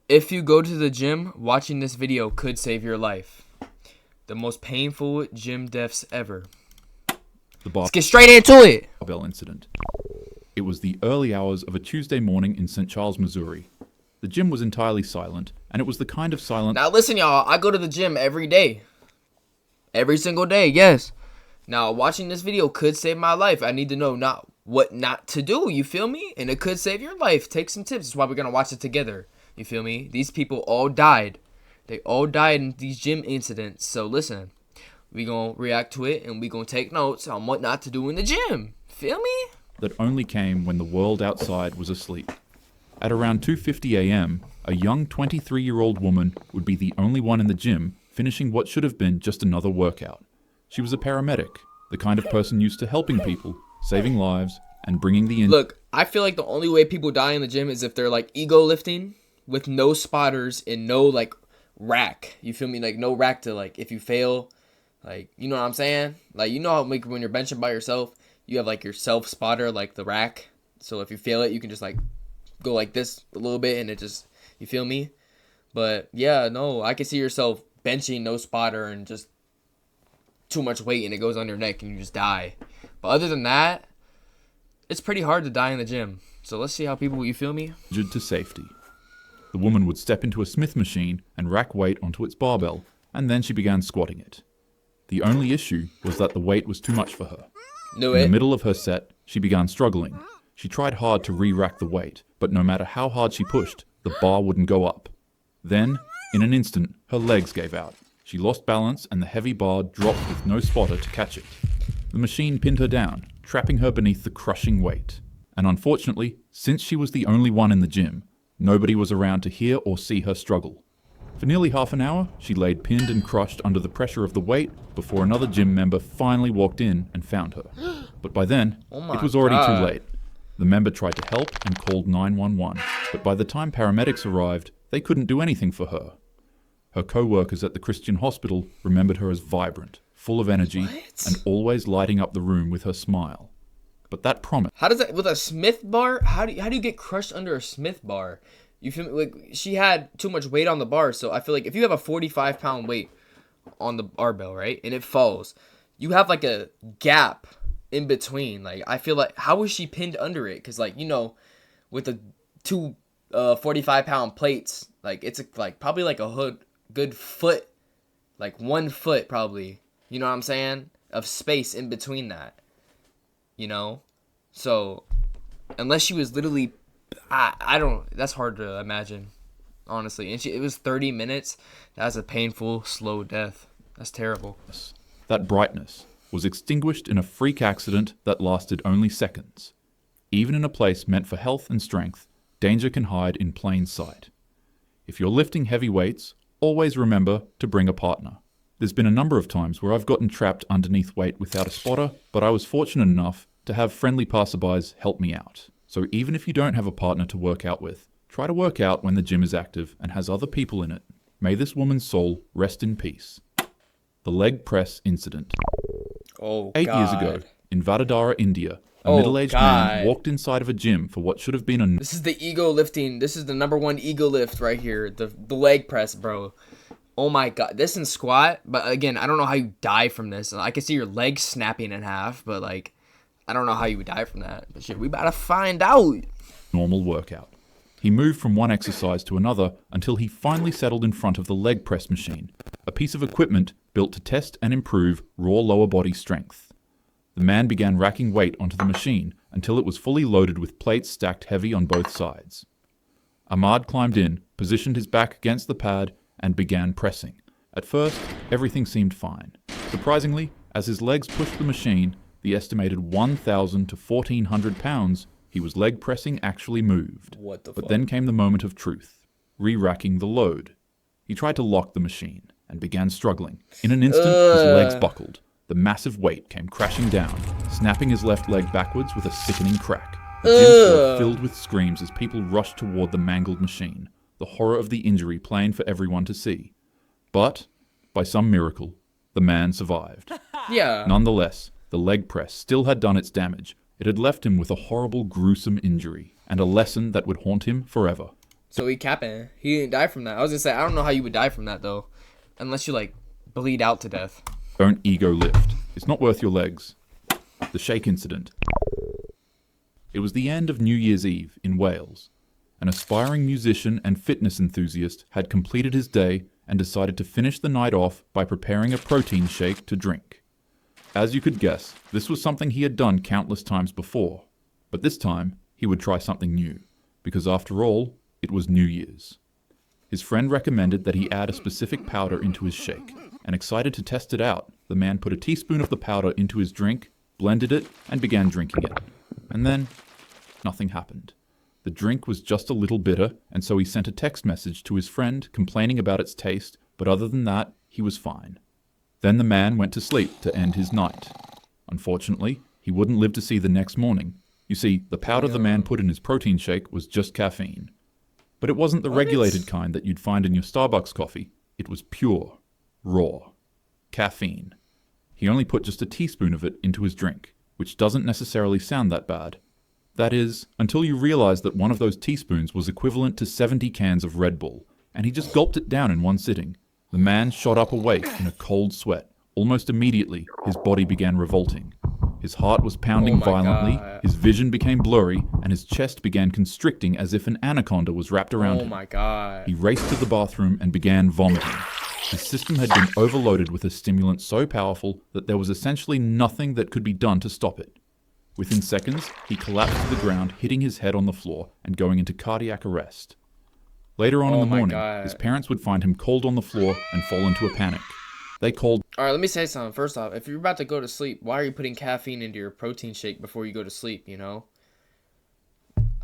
If you go to the gym, watching this video could save your life. The most painful gym deaths ever. Let's get straight into it. Barbell incident. It was the early hours of a Tuesday morning in St. Charles, Missouri. The gym was entirely silent, and it was the kind of silence... Now listen, y'all. I go to the gym every day. Every single day, yes. Now, watching this video could save my life. I need to know what not to do, you feel me? And it could save your life. Take some tips. That's why we're going to watch it together. You feel me? These people all died. They all died in these gym incidents. So listen, we going to react to it, and we going to take notes on what not to do in the gym. Feel me? That only came when the world outside was asleep. At around 2:50 a.m., a young 23-year-old woman would be the only one in the gym finishing what should have been just another workout. She was a paramedic, the kind of person used to helping people, saving lives, and bringing the in. Look, I feel like the only way people die in the gym is if they're like ego lifting with no spotters and no like rack. You feel me? Like no rack to like if you fail, like you know what I'm saying? Like you know how like when you're benching by yourself, you have like your self spotter like the rack. So if you fail it, you can just like go like this a little bit and it just, you feel me? But yeah, no, I can see yourself benching no spotter and just too much weight and it goes on your neck and you just die. But other than that, it's pretty hard to die in the gym. So let's see how people, you feel me? To safety. The woman would step into a Smith machine and rack weight onto its barbell, and then she began squatting it. The only issue was that the weight was too much for her. In the middle of her set, she began struggling. She tried hard to re-rack the weight, but no matter how hard she pushed, the bar wouldn't go up. Then, in an instant, her legs gave out. She lost balance and the heavy bar dropped with no spotter to catch it. The machine pinned her down, trapping her beneath the crushing weight. And unfortunately, since she was the only one in the gym, nobody was around to hear or see her struggle. For nearly half an hour, she laid pinned and crushed under the pressure of the weight before another gym member finally walked in and found her. But by then, it was already too late. The member tried to help and called 911, but by the time paramedics arrived, they couldn't do anything for her. Her co-workers at the Christian hospital remembered her as vibrant, full of energy, and always lighting up the room with her smile. But that promise... How does that, with a Smith bar, how do you get crushed under a Smith bar? You feel me? Like, she had too much weight on the bar, so I feel like if you have a 45-pound weight on the barbell, right, and it falls, you have like a gap in between. Like, I feel like, how was she pinned under it? Because, like, you know, with the two 45-pound plates, like, it's like probably like a good foot, like 1 foot probably, you know what I'm saying, of space in between that, you know? So, unless she was literally, I don't, that's hard to imagine, honestly. And it was 30 minutes. That's a painful, slow death. That's terrible. That brightness was extinguished in a freak accident that lasted only seconds. Even in a place meant for health and strength, danger can hide in plain sight. If you're lifting heavy weights, always remember to bring a partner. There's been a number of times where I've gotten trapped underneath weight without a spotter, but I was fortunate enough to have friendly passerbys help me out. So even if you don't have a partner to work out with, try to work out when the gym is active and has other people in it. May this woman's soul rest in peace. The leg press incident. 8 years ago, in Vadodara, India, a middle-aged man walked inside of a gym for what should have been This is the ego lifting. This is the #1 ego lift right here. The leg press, bro. Oh my god. This in squat, but again, I don't know how you die from this. I can see your legs snapping in half, but like, I don't know how you would die from that. But shit, we about to find out. Normal workout. He moved from one exercise to another until he finally settled in front of the leg press machine, a piece of equipment built to test and improve raw lower body strength. The man began racking weight onto the machine until it was fully loaded with plates stacked heavy on both sides. Ahmad climbed in, positioned his back against the pad, and began pressing. At first, everything seemed fine. Surprisingly, as his legs pushed the machine, the estimated 1,000 to 1,400 pounds he was leg pressing actually moved. But then came the moment of truth, re-racking the load. He tried to lock the machine and began struggling. In an instant, his legs buckled. The massive weight came crashing down, snapping his left leg backwards with a sickening crack. The gym floor filled with screams as people rushed toward the mangled machine, the horror of the injury plain for everyone to see. But, by some miracle, the man survived. Nonetheless, the leg press still had done its damage. It had left him with a horrible, gruesome injury, and a lesson that would haunt him forever. So he capping. He didn't die from that. I was gonna say, I don't know how you would die from that though, unless you like bleed out to death. Don't ego lift. It's not worth your legs. The shake incident. It was the end of New Year's Eve in Wales. An aspiring musician and fitness enthusiast had completed his day and decided to finish the night off by preparing a protein shake to drink. As you could guess, this was something he had done countless times before. But this time, he would try something new, because after all, it was New Year's. His friend recommended that he add a specific powder into his shake, and excited to test it out, the man put a teaspoon of the powder into his drink, blended it, and began drinking it. And then, nothing happened. The drink was just a little bitter, and so he sent a text message to his friend complaining about its taste, but other than that, he was fine. Then the man went to sleep to end his night. Unfortunately, he wouldn't live to see the next morning. You see, the powder the man put in his protein shake was just caffeine. But it wasn't the regulated kind that you'd find in your Starbucks coffee. It was pure, raw caffeine. He only put just a teaspoon of it into his drink, which doesn't necessarily sound that bad. That is, until you realize that one of those teaspoons was equivalent to 70 cans of Red Bull, and he just gulped it down in one sitting. The man shot up awake in a cold sweat. Almost immediately, his body began revolting. His heart was pounding violently, his vision became blurry, and his chest began constricting as if an anaconda was wrapped around him. Oh my god. He raced to the bathroom and began vomiting. His system had been overloaded with a stimulant so powerful that there was essentially nothing that could be done to stop it. Within seconds, he collapsed to the ground, hitting his head on the floor and going into cardiac arrest. Later on in the morning, his parents would find him cold on the floor and fall into a panic. They called... Alright, let me say something. First off, if you're about to go to sleep, why are you putting caffeine into your protein shake before you go to sleep, you know?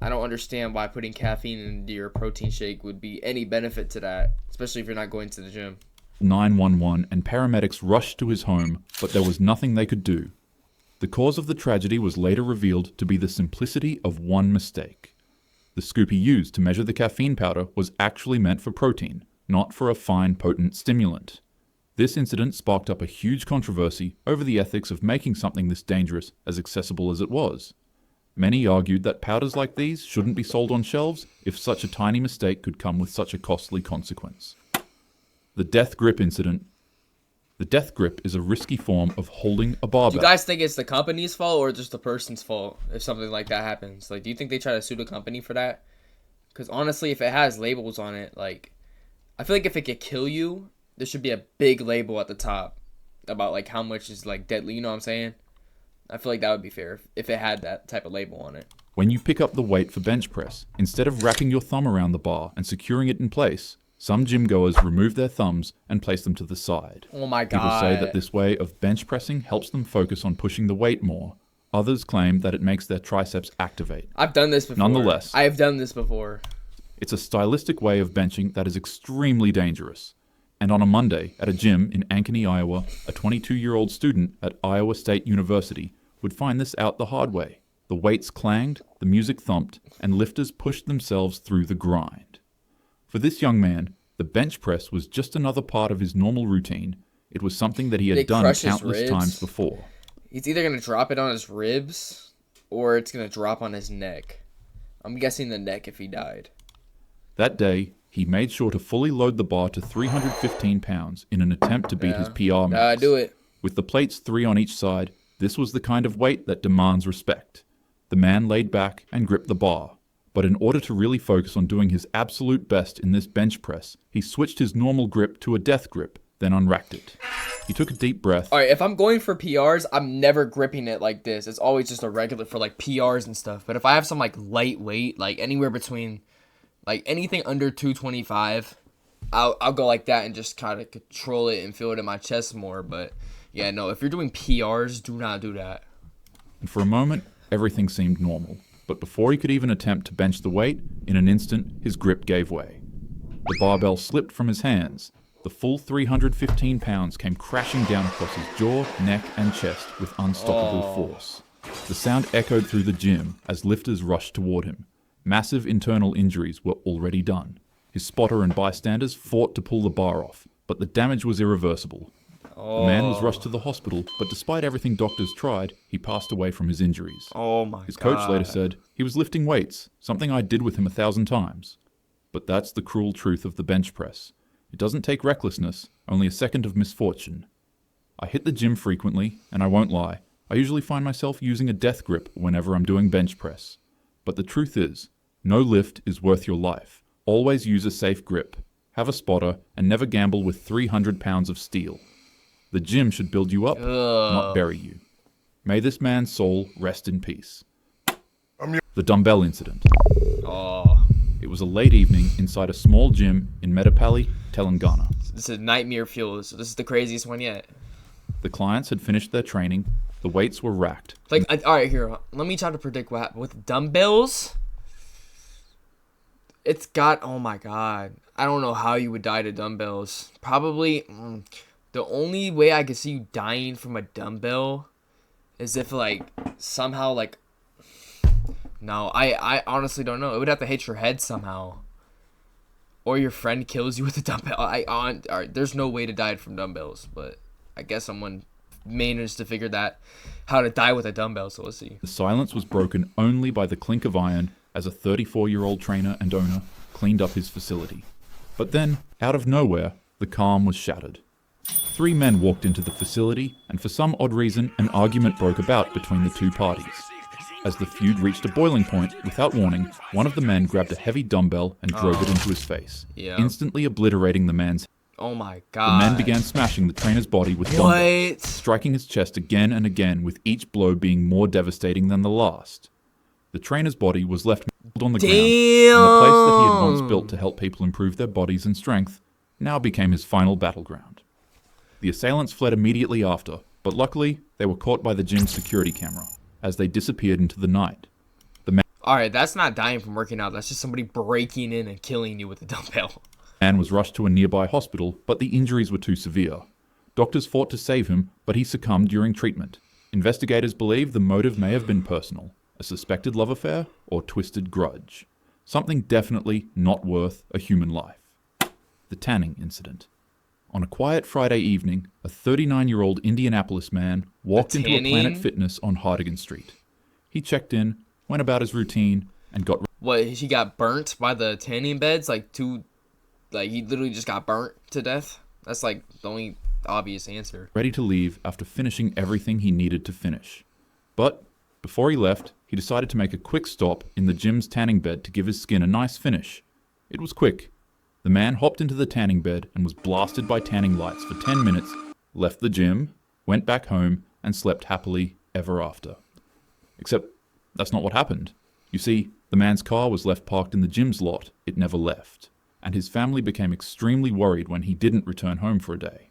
I don't understand why putting caffeine into your protein shake would be any benefit to that, especially if you're not going to the gym. 911 and paramedics rushed to his home, but there was nothing they could do. The cause of the tragedy was later revealed to be the simplicity of one mistake. The scoop he used to measure the caffeine powder was actually meant for protein, not for a fine, potent stimulant. This incident sparked up a huge controversy over the ethics of making something this dangerous as accessible as it was. Many argued that powders like these shouldn't be sold on shelves if such a tiny mistake could come with such a costly consequence. The death grip incident. The death grip is a risky form of holding a barbell. Do you guys think it's the company's fault or just the person's fault if something like that happens? Like, do you think they try to sue the company for that? Because honestly, if it has labels on it, like, I feel like if it could kill you, there should be a big label at the top about, like, how much is, like, deadly. You know what I'm saying? I feel like that would be fair if it had that type of label on it. When you pick up the weight for bench press, instead of wrapping your thumb around the bar and securing it in place, some gym goers remove their thumbs and place them to the side. Oh my god. People say that this way of bench pressing helps them focus on pushing the weight more. Others claim that it makes their triceps activate. I've done this before. Nonetheless, I have done this before. It's a stylistic way of benching that is extremely dangerous. And on a Monday, at a gym in Ankeny, Iowa, a 22-year-old student at Iowa State University would find this out the hard way. The weights clanged, the music thumped, and lifters pushed themselves through the grind. For this young man, the bench press was just another part of his normal routine. It was something that he had done countless times before. He's either going to drop it on his ribs, or it's going to drop on his neck. I'm guessing the neck if he died. That day, he made sure to fully load the bar to 315 pounds in an attempt to beat his PR max. Do it. With the plates 3 on each side, this was the kind of weight that demands respect. The man laid back and gripped the bar. But in order to really focus on doing his absolute best in this bench press, he switched his normal grip to a death grip, then unracked it. He took a deep breath. Alright, if I'm going for PRs, I'm never gripping it like this. It's always just a regular for like PRs and stuff. But if I have some like lightweight, like anywhere between, like anything under 225, I'll go like that and just kind of control it and feel it in my chest more. But yeah, no, if you're doing PRs, do not do that. And for a moment, everything seemed normal. But before he could even attempt to bench the weight, in an instant, his grip gave way. The barbell slipped from his hands. The full 315 pounds came crashing down across his jaw, neck, and chest with unstoppable force. The sound echoed through the gym as lifters rushed toward him. Massive internal injuries were already done. His spotter and bystanders fought to pull the bar off, but the damage was irreversible. The man was rushed to the hospital, but despite everything doctors tried, he passed away from his injuries. Oh my god. His coach later said, "He was lifting weights, something I did with him 1,000 times." But that's the cruel truth of the bench press. It doesn't take recklessness, only a second of misfortune. I hit the gym frequently, and I won't lie, I usually find myself using a death grip whenever I'm doing bench press. But the truth is, no lift is worth your life. Always use a safe grip, have a spotter, and never gamble with 300 pounds of steel. The gym should build you up, not bury you. May this man's soul rest in peace. The dumbbell incident. Oh, It was a late evening inside a small gym in Medapalli, Telangana. this is nightmare fuel. This is the craziest one yet. The clients had finished their training. The weights were racked. Like, all right, here. Let me try to predict what happened with dumbbells. It's got. Oh my god. I don't know how you would die to dumbbells. Probably. The only way I could see you dying from a dumbbell is if like somehow like. No, I honestly don't know. It would have to hit your head somehow. Or your friend kills you with a dumbbell. Alright, there's no way to die from dumbbells, but I guess someone managed to figure that how to die with a dumbbell, so let's see. The silence was broken only by the clink of iron as a 34-year-old trainer and owner cleaned up his facility. But then, out of nowhere, the calm was shattered. 3 men walked into the facility, and for some odd reason, an argument broke about between the two parties. As the feud reached a boiling point, without warning, one of the men grabbed a heavy dumbbell and drove it into his face, instantly obliterating the man's. Oh my The god. men began smashing the trainer's body with dumbbells, What? striking his chest again and again, with each blow being more devastating than the last. The trainer's body was left on the ground, and the place that he had once built to help people improve their bodies and strength now became his final battleground. The assailants fled immediately after, but luckily they were caught by the gym's security camera as they disappeared into the night. Alright, that's not dying from working out. That's just somebody breaking in and killing you with a dumbbell. Man was rushed to a nearby hospital, but the injuries were too severe. Doctors fought to save him, but he succumbed during treatment. Investigators believe the motive may have been personal, a suspected love affair, or twisted grudge. Something definitely not worth a human life. The tanning incident. On a quiet Friday evening, a 39-year-old Indianapolis man walked into a Planet Fitness on Hardigan Street. He checked in, went about his routine, and got... What, he got burnt by the tanning beds? Like he literally just got burnt to death? That's like the only obvious answer. Ready to leave after finishing everything he needed to finish. But before he left, he decided to make a quick stop in the gym's tanning bed to give his skin a nice finish. It was quick. The man hopped into the tanning bed and was blasted by tanning lights for 10 minutes, left the gym, went back home, and slept happily ever after. Except that's not what happened. You see, the man's car was left parked in the gym's lot it never left, and his family became extremely worried when he didn't return home for a day.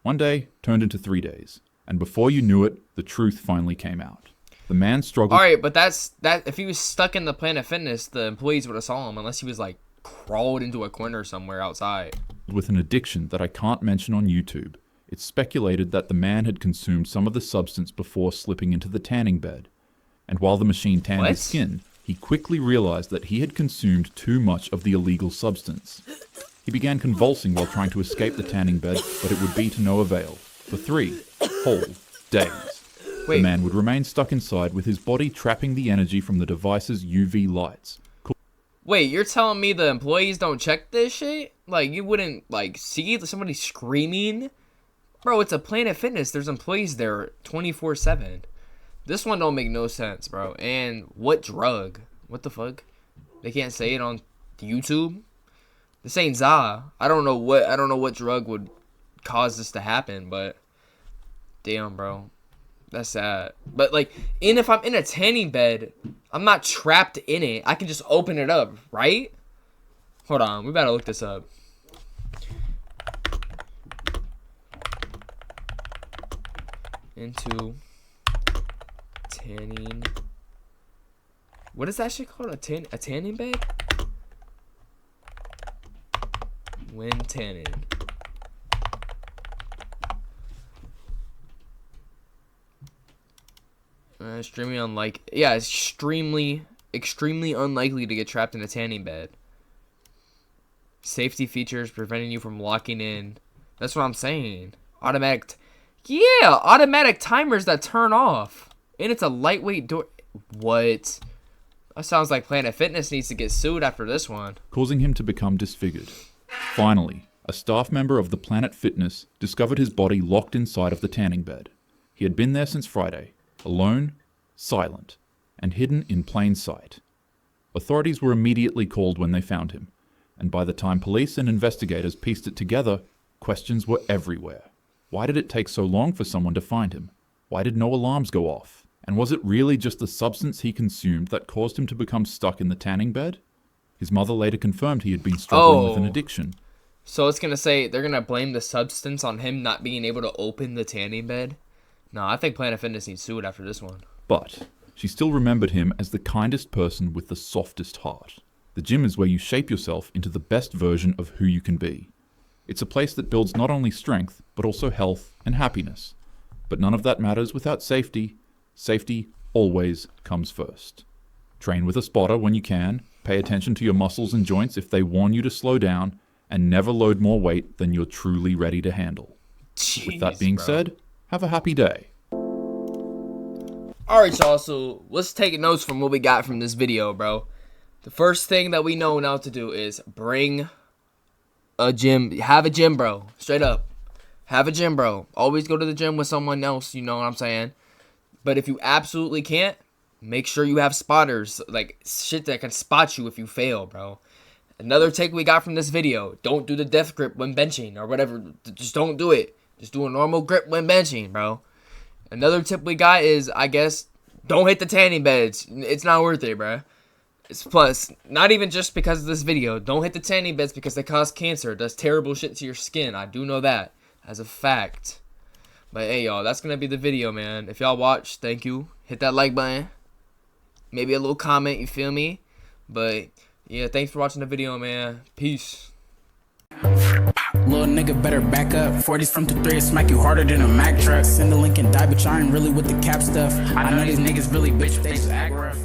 One day turned into 3 days, and before you knew it, the truth finally came out. The man struggled... Alright, but that if he was stuck in the Planet Fitness, the employees would have saw him unless he was like crawled into a corner somewhere outside. With an addiction that I can't mention on YouTube. It's speculated that the man had consumed some of the substance before slipping into the tanning bed. And while the machine tanned his skin, he quickly realized that he had consumed too much of the illegal substance. He began convulsing while trying to escape the tanning bed, but it would be to no avail. For 3 whole days. The man would remain stuck inside with his body trapping the energy from the device's UV lights. Wait, you're telling me the employees don't check this shit? Like, you wouldn't, like, see somebody screaming? Bro, it's a Planet Fitness. There's employees there 24/7. This one don't make no sense, bro. And what drug? What the fuck? They can't say it on YouTube? This ain't Za. I don't know what drug would cause this to happen, but damn, bro. That's sad. But like, if I'm in a tanning bed, I'm not trapped in it. I can just open it up, right? Hold on, we better look this up. Into tanning. What is that shit called? A tanning bed? When tanning. Extremely unlikely. Yeah, it's extremely unlikely to get trapped in a tanning bed. Safety features preventing you from locking in. That's what I'm saying. Automatic timers that turn off. And it's a lightweight door. What? That sounds like Planet Fitness needs to get sued after this one. causing him to become disfigured. Finally, a staff member of the Planet Fitness discovered his body locked inside of the tanning bed. He had been there since Friday, alone, silent, and hidden in plain sight. Authorities were immediately called when they found him, and by the time police and investigators pieced it together, questions were everywhere. Why did it take so long for someone to find him? Why did no alarms go off? And was it really just the substance he consumed that caused him to become stuck in the tanning bed? His mother later confirmed he had been struggling with an addiction. So it's going to say they're going to blame the substance on him not being able to open the tanning bed? No, I think Planet Fitness needs sued after this one. But she still remembered him as the kindest person with the softest heart. The gym is where you shape yourself into the best version of who you can be. It's a place that builds not only strength, but also health and happiness. But none of that matters without safety. Safety always comes first. Train with a spotter when you can, pay attention to your muscles and joints if they warn you to slow down, and never load more weight than you're truly ready to handle. Jeez, With that being said, have a happy day. Alright, y'all, so let's take notes from what we got from this video, bro. The first thing that we know now to do is bring a gym. Have a gym, bro. Straight up. Have a gym, bro. Always go to the gym with someone else, you know what I'm saying? But if you absolutely can't, make sure you have spotters. Like, shit that can spot you if you fail, bro. Another take we got from this video. Don't do the death grip when benching or whatever. Just don't do it. Just do a normal grip when benching, bro. Another tip we got is, I guess, don't hit the tanning beds. It's not worth it, bro. It's plus, not even just because of this video. Don't hit the tanning beds because they cause cancer. It does terrible shit to your skin. I do know that as a fact. But hey, y'all, that's going to be the video, man. If y'all watched, thank you. Hit that like button. Maybe a little comment, you feel me? But yeah, thanks for watching the video, man. Peace. Little nigga better back up. 40s from 2-3, smack you harder than a Mack truck. Send the link and die, but y'all ain't really with the cap stuff. I know these niggas really bitch, they just act rough.